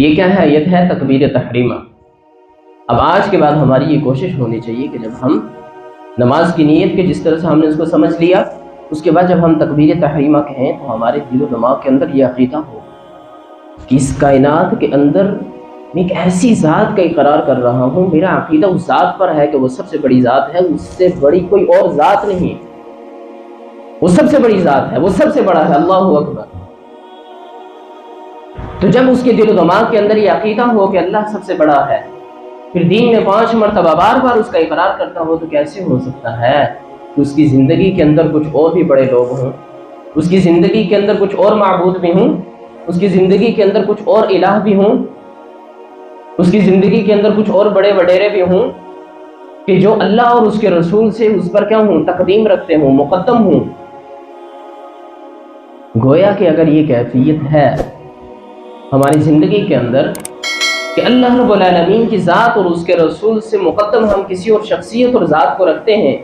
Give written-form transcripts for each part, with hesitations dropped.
یہ کیا ہے؟ آیت ہے تکبیر تحریمہ۔ اب آج کے بعد ہماری یہ کوشش ہونی چاہیے کہ جب ہم نماز کی نیت کے جس طرح سے ہم نے اس کو سمجھ لیا، اس کے بعد جب ہم تکبیر تحریمہ کہیں تو ہمارے دل و دماغ کے اندر یہ عقیدہ ہو کہ اس کائنات کے اندر میں ایک ایسی ذات کا اقرار کر رہا ہوں، میرا عقیدہ اس ذات پر ہے کہ وہ سب سے بڑی ذات ہے، اس سے بڑی کوئی اور ذات نہیں، وہ سب سے بڑی ذات ہے، وہ سب سے بڑا ہے، اللہ اکبر۔ تو جب اس کے دل و دماغ کے اندر یہ عقیدہ ہو کہ اللہ سب سے بڑا ہے، پھر دین میں 5 مرتبہ بار بار اس کا اقرار کرتا ہو، تو کیسے ہو سکتا ہے کہ اس کی زندگی کے اندر کچھ اور بھی بڑے لوگ ہوں، اس کی زندگی کے اندر کچھ اور معبود بھی ہوں، اس کی زندگی کے اندر کچھ اور الہ بھی ہوں، اس کی زندگی کے اندر کچھ اور بڑے وڈیرے بھی ہوں کہ جو اللہ اور اس کے رسول سے اس پر کیا ہوں، تقدیم رکھتے ہوں، مقدم ہوں۔ گویا کہ اگر یہ کیفیت ہے ہماری زندگی کے اندر کہ اللہ رب العالمین کی ذات اور اس کے رسول سے مقدم ہم کسی اور شخصیت اور ذات کو رکھتے ہیں،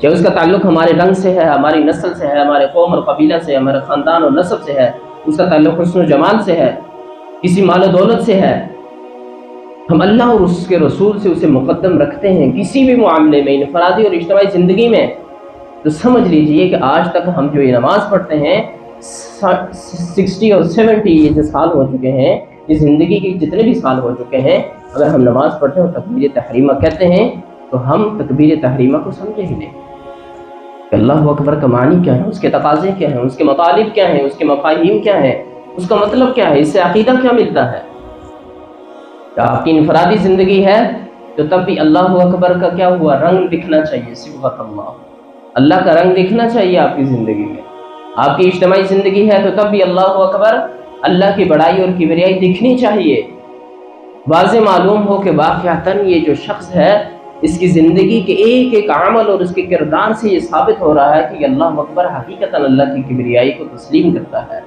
چاہے اس کا تعلق ہمارے رنگ سے ہے، ہماری نسل سے ہے، ہمارے قوم اور قبیلہ سے ہے، ہمارے خاندان اور نسب سے ہے، اس کا تعلق حسن و جمال سے ہے، کسی مال و دولت سے ہے، ہم اللہ اور اس کے رسول سے اسے مقدم رکھتے ہیں کسی بھی معاملے میں، انفرادی اور اجتماعی زندگی میں، تو سمجھ لیجئے کہ آج تک ہم جو یہ نماز پڑھتے ہیں 60 اور 70 یہ جو سال ہو چکے ہیں، یہ زندگی کے جتنے بھی سال ہو چکے ہیں، اگر ہم نماز پڑھتے ہیں اور تکبیر تحریمہ کہتے ہیں تو ہم تکبیر تحریمہ کو سمجھے ہی نہیں کہ اللہ اکبر کا معنی کیا ہے، اس کے تقاضے کیا ہیں، اس کے مطالب کیا ہیں، اس کے مفاہیم کیا ہیں، اس کا مطلب کیا ہے، اس سے عقیدہ کیا ملتا ہے۔ کہ آپ کی انفرادی زندگی ہے تو تب بھی اللہ اکبر کا کیا ہوا، رنگ دکھنا چاہیے، صبغۃ اللہ کا رنگ دکھنا چاہیے آپ کی زندگی میں۔ آپ کی اجتماعی زندگی ہے تو تب بھی اللہ اکبر، اللہ کی بڑائی اور کبریائی دکھنی چاہیے، واضح معلوم ہو کہ واقعتاً یہ جو شخص ہے اس کی زندگی کے ایک ایک عمل اور اس کے کردار سے یہ ثابت ہو رہا ہے کہ اللہ اکبر حقیقتاً اللہ کی کبریائی کو تسلیم کرتا ہے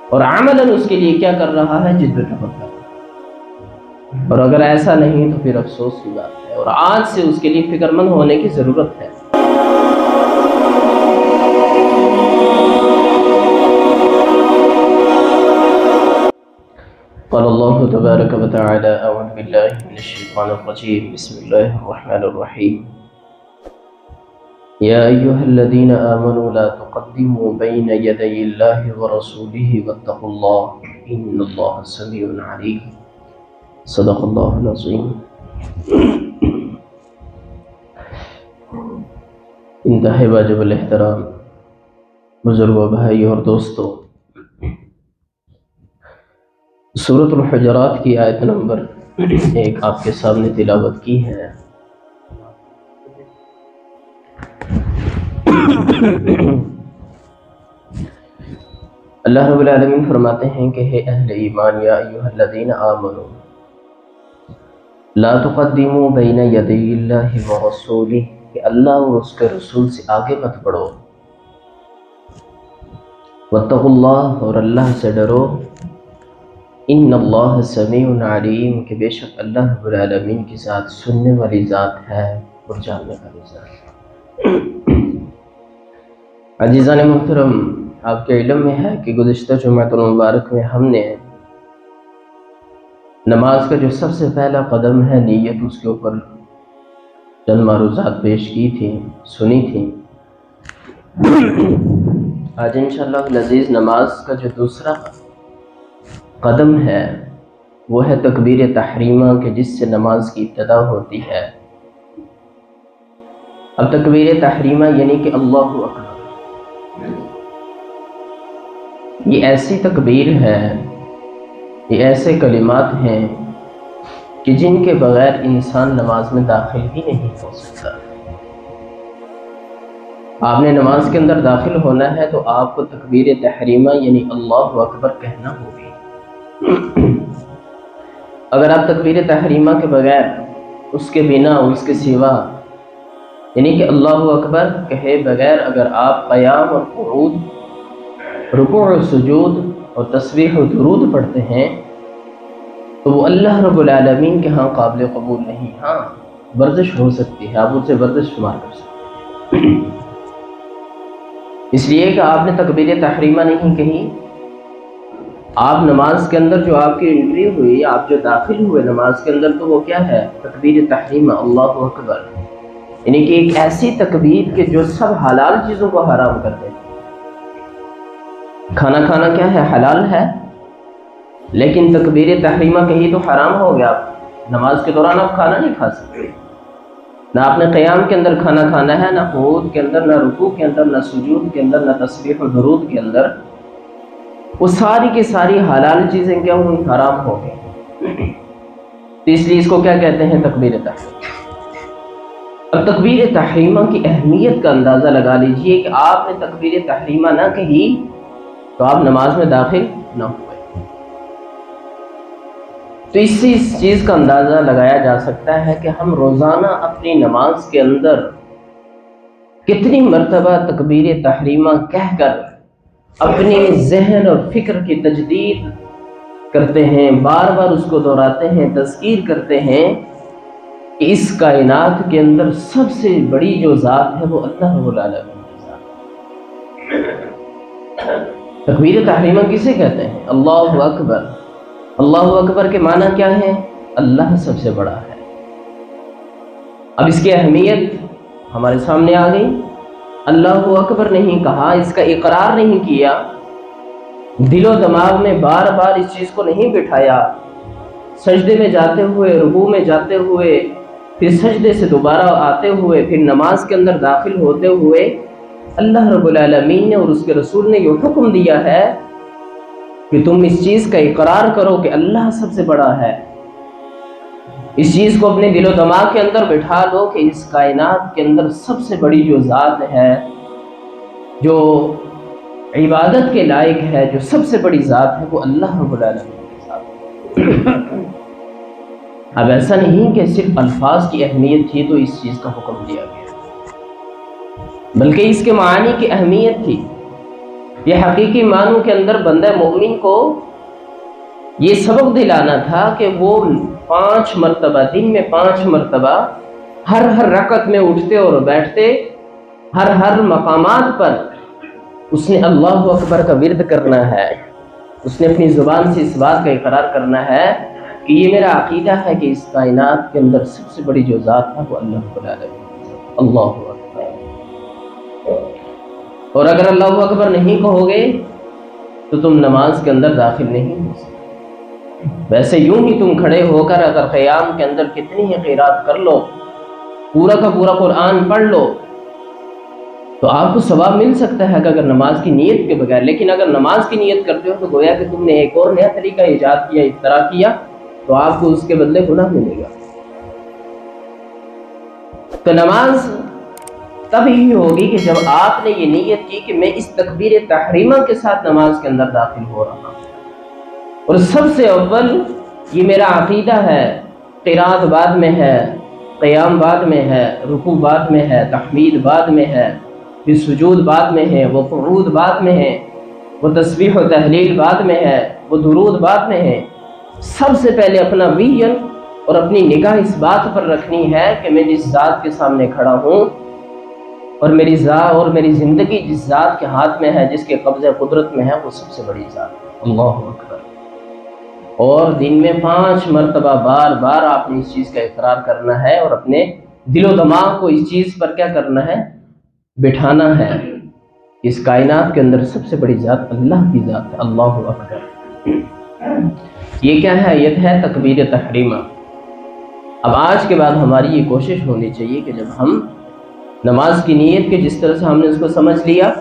اور عملاً اس کے لیے کیا کر رہا ہے، جد و جہد کر رہا ہے۔ اور اگر ایسا نہیں تو پھر افسوس کی بات ہے، اور آج سے اس کے لیے فکر مند ہونے کی ضرورت ہے۔ قال اللہ تبارک و تعالی اعوذ باللہ من الشیطان الرجیم بسم اللہ الرحمن الرحیم یا ایہا الذین آمنوا لا تقدموا بین یدی اللہ ورسولہ واتقوا اللہ ان اللہ سمیع علیم صدق اللہ العظیم۔ انتہائی واجب الاحترام بزرگوں، بھائی اور دوستوں، سورۃ الحجرات کی آیت نمبر 1 آپ کے سامنے تلاوت کی ہے۔ اللہ رب العالمین فرماتے ہیں کہ ہے اہل ایمان، یا ایھا الذین آمنوا لا تقدموا بین یدی اللہ ورسولہ، کہ اللہ اور اس کے رسول سے آگے مت بڑھو، واتقوا اللہ، اور اللہ سے ڈرو، ان اللہ سمیع علیم، کہ بے شک اللہ رب العالمین کی ذات سننے والی ذات ہے اور جاننے والی ذات ہے۔ عزیزان محترم، آپ کے علم میں ہے کہ گزشتہ جمعۃ المبارک میں ہم نے نماز کا جو سب سے پہلا قدم ہے نیت، اس کے اوپر چند معروضات پیش کی تھی، سنی تھی۔ آج انشاءاللہ العزیز نماز کا جو دوسرا قدم ہے وہ ہے تکبیر تحریمہ، کہ جس سے نماز کی ابتدا ہوتی ہے۔ اب تکبیر تحریمہ یعنی کہ اللہ اکبر، یہ ایسی تکبیر ہے، یہ ایسے کلمات ہیں کہ جن کے بغیر انسان نماز میں داخل ہی نہیں ہو سکتا۔ آپ نے نماز کے اندر داخل ہونا ہے تو آپ کو تکبیر تحریمہ یعنی اللہ اکبر کہنا ہوگی۔ اگر آپ تکبیر تحریمہ کے بغیر، اس کے بنا، اس کے سوا، یعنی کہ اللہ اکبر کہے بغیر اگر آپ قیام اور قعود، رکوع و سجود اور تسبیح و درود پڑھتے ہیں تو وہ اللہ رب العالمین کے ہاں قابل قبول نہیں۔ ہاں ورزش ہو سکتی ہے، آپ اسے ورزش شمار کر سکتے ہیں، اس لیے کہ آپ نے تکبیر تحریمہ نہیں کہی، آپ نماز کے اندر جو آپ کی انٹری ہوئی، آپ جو داخل ہوئے نماز کے اندر، تو وہ کیا ہے؟ تکبیر تحریمہ، اللہ اکبر، یعنی کہ ایک ایسی تکبیر کہ جو سب حلال چیزوں کو حرام کر دے۔ کھانا کھانا کیا ہے؟ حلال ہے، لیکن تکبیر تحریمہ کہی تو حرام ہو گیا۔ نماز کے دوران آپ کھانا نہیں کھا سکتے، نہ آپ نے قیام کے اندر کھانا کھانا ہے، نہ قعود کے اندر، نہ رکوع کے اندر، نہ سجود کے اندر، نہ تسبیح و درود کے اندر۔ وہ ساری کی ساری حلال چیزیں کیا ہوئی؟ حرام ہو گئی۔ تو اس لیے اس کو کیا کہتے ہیں؟ تکبیر تحریمہ۔ اب تکبیر تحریمہ کی اہمیت کا اندازہ لگا لیجئے کہ آپ نے تکبیر تحریمہ نہ کہی تو آپ نماز میں داخل نہ ہوئے۔ تو اس سے اس چیز کا اندازہ لگایا جا سکتا ہے کہ ہم روزانہ اپنی نماز کے اندر کتنی مرتبہ تکبیر تحریمہ کہہ کر اپنی ذہن اور فکر کی تجدید کرتے ہیں، بار بار اس کو دہراتے ہیں، تذکیر کرتے ہیں کہ اس کائنات کے اندر سب سے بڑی جو ذات ہے وہ اللہ رب العالمین کی ذات ہے۔ تکبیر تحریمہ کسے کہتے ہیں؟ اللہ اکبر۔ اللہ اکبر کے معنی کیا ہے؟ اللہ سب سے بڑا ہے۔ اب اس کی اہمیت ہمارے سامنے آ گئی۔ اللہ اکبر نہیں کہا، اس کا اقرار نہیں کیا، دل و دماغ میں بار بار اس چیز کو نہیں بٹھایا، سجدے میں جاتے ہوئے، رکوع میں جاتے ہوئے، پھر سجدے سے دوبارہ آتے ہوئے، پھر نماز کے اندر داخل ہوتے ہوئے اللہ رب العالمین نے اور اس کے رسول نے یہ حکم دیا ہے کہ تم اس چیز کا اقرار کرو کہ اللہ سب سے بڑا ہے۔ اس چیز کو اپنے دل و دماغ کے اندر بٹھا لو کہ اس کائنات کے اندر سب سے بڑی جو ذات ہے، جو عبادت کے لائق ہے، جو سب سے بڑی ذات ہے، وہ اللہ رب العالمین کی ذات ہے۔ اب ایسا نہیں کہ صرف الفاظ کی اہمیت تھی تو اس چیز کا حکم دیا گیا، بلکہ اس کے معانی کی اہمیت تھی۔ یہ حقیقی معنوں کے اندر بندہ مومن کو یہ سبق دلانا تھا کہ وہ 5 مرتبہ، دن میں 5 مرتبہ، ہر رکعت میں اٹھتے اور بیٹھتے، ہر مقامات پر اس نے اللہ اکبر کا ورد کرنا ہے۔ اس نے اپنی زبان سے اس بات کا اقرار کرنا ہے کہ یہ میرا عقیدہ ہے کہ اس کائنات کے اندر سب سے بڑی جو ذات ہے وہ اللہ رب العالمین، اللہ اکبر۔ اور اگر اللہ اکبر نہیں کہو گے تو تم نماز کے اندر داخل نہیں ہو سکتے۔ ویسے یوں ہی تم کھڑے ہو کر اگر قیام کے اندر کتنی ہی قرات کر لو، پورا کا پورا قرآن پڑھ لو، تو آپ کو ثواب مل سکتا ہے کہ اگر نماز کی نیت کے بغیر، لیکن اگر نماز کی نیت کرتے ہو تو گویا کہ تم نے ایک اور نیا طریقہ ایجاد کیا، اختراع کیا، تو آپ کو اس کے بدلے گناہ ملے گا۔ تو نماز تب ہی ہوگی کہ جب آپ نے یہ نیت کی کہ میں اس تکبیر تحریمہ کے ساتھ نماز کے اندر داخل ہو رہا ہوں، اور سب سے اول یہ میرا عقیدہ ہے، قرات بعد میں ہے، قیام بعد میں ہے، رکوع بعد میں ہے، تحمید بعد میں ہے، پھر سجود بعد میں ہے، وہ قعود بعد میں ہے، وہ تسبیح و تحلیل بعد میں ہے، وہ درود بعد میں ہے۔ سب سے پہلے اپنا ویژن اور اپنی نگاہ اس بات پر رکھنی ہے کہ میں جس ذات کے سامنے کھڑا ہوں اور میری ذات اور میری زندگی جس ذات کے ہاتھ میں ہے، جس کے قبضہ قدرت میں ہے، وہ سب سے بڑی ذات ہے، اللہ اکبر۔ اور دن میں 5 مرتبہ بار بار آپ نے اس چیز کا اقرار کرنا ہے اور اپنے دل و دماغ کو اس چیز پر کیا کرنا ہے؟ بٹھانا ہے۔ اس کائنات کے اندر سب سے بڑی ذات اللہ کی ذات ہے، اللہ اکبر۔ یہ کیا ہے؟ آیت ہے تکبیر تحریمہ۔ اب آج کے بعد ہماری یہ کوشش ہونی چاہیے کہ جب ہم نماز کی نیت کے جس طرح سے ہم نے اس کو سمجھ لیا،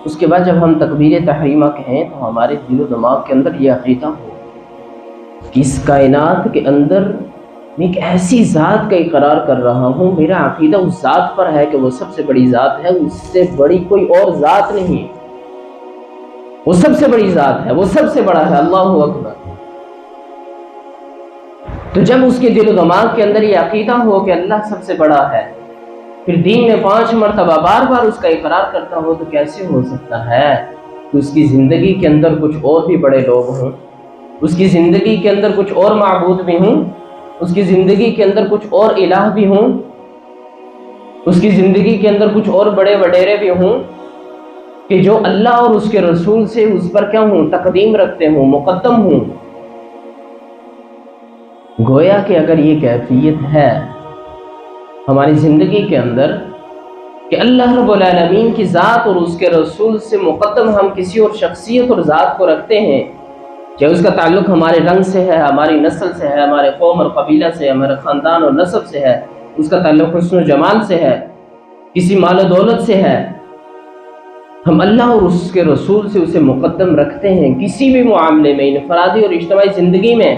اس کے بعد جب ہم تکبیر تحریمہ کہیں تو ہمارے دل و دماغ کے اندر یہ عقیدہ ہو کہ اس کائنات کے اندر میں ایک ایسی ذات کا اقرار کر رہا ہوں، میرا عقیدہ اس ذات پر ہے کہ وہ سب سے بڑی ذات ہے، اس سے بڑی کوئی اور ذات نہیں، وہ سب سے بڑی ذات ہے، وہ سب سے بڑا ہے، اللہ اکبر۔ تو جب اس کے دل و دماغ کے اندر یہ عقیدہ ہو کہ اللہ سب سے بڑا ہے، پھر دن میں 5 مرتبہ بار بار اس کا اقرار کرتا ہو، تو کیسے ہو سکتا ہے کہ اس کی زندگی کے اندر کچھ اور بھی بڑے لوگ ہوں، اس کی زندگی کے اندر کچھ اور معبود بھی ہوں، اس کی زندگی کے اندر کچھ اور الہ بھی ہوں، اس کی زندگی کے اندر کچھ اور بڑے وڈیرے بھی ہوں، کہ جو اللہ اور اس کے رسول سے اس پر کیا ہوں، تقدیم رکھتے ہوں، مقدم ہوں۔ گویا کہ اگر یہ کیفیت ہے ہماری زندگی کے اندر کہ اللہ رب العالمین کی ذات اور اس کے رسول سے مقدم ہم کسی اور شخصیت اور ذات کو رکھتے ہیں، چاہے اس کا تعلق ہمارے رنگ سے ہے، ہماری نسل سے ہے، ہمارے قوم اور قبیلہ سے، ہمارے خاندان اور نسب سے ہے، اس کا تعلق حسن و جمال سے ہے، کسی مال و دولت سے ہے، ہم اللہ اور اس کے رسول سے اسے مقدم رکھتے ہیں کسی بھی معاملے میں، انفرادی اور اجتماعی زندگی میں،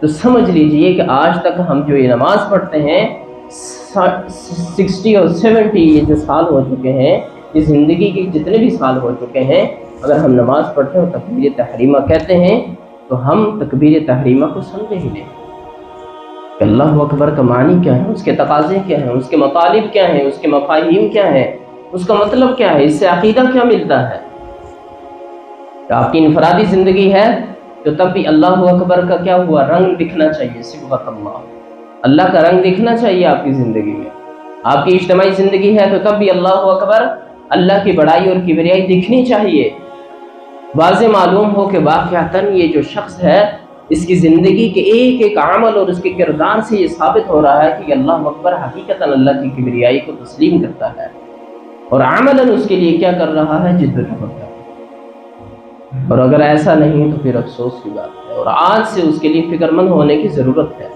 تو سمجھ لیجئے کہ آج تک ہم جو یہ نماز پڑھتے ہیں 60 اور 70 یہ جو سال ہو چکے ہیں، یہ زندگی کے جتنے بھی سال ہو چکے ہیں، اگر ہم نماز پڑھتے ہیں تکبیر تحریمہ کہتے ہیں تو ہم تکبیر تحریمہ کو سمجھے ہی نہیں کہ اللہ اکبر کا معنی کیا ہے، اس کے تقاضے کیا ہیں، اس کے مطالب کیا ہیں، اس کے مفاہیم کیا ہیں، اس کا مطلب کیا ہے، اس سے عقیدہ کیا ملتا ہے۔ کہ آپ کی انفرادی زندگی ہے تو تب بھی اللہ اکبر کا کیا ہوا، رنگ دکھنا چاہیے، صبغۃ اللہ کا رنگ دکھنا چاہیے آپ کی زندگی میں۔ آپ کی اجتماعی زندگی ہے تو تب بھی اللہ اکبر، اللہ کی بڑائی اور کبریائی دکھنی چاہیے۔ واضح معلوم ہو کہ واقعتاً یہ جو شخص ہے اس کی زندگی کے ایک ایک عمل اور اس کے کردار سے یہ ثابت ہو رہا ہے کہ اللہ اکبر حقیقتاً اللہ کی کبریائی کو تسلیم کرتا ہے اور عملاً اس کے لیے کیا کر رہا ہے، جد و جہد ہے۔ اور اگر ایسا نہیں تو پھر افسوس کی بات ہے، اور آج سے اس کے لیے فکر مند ہونے کی ضرورت ہے۔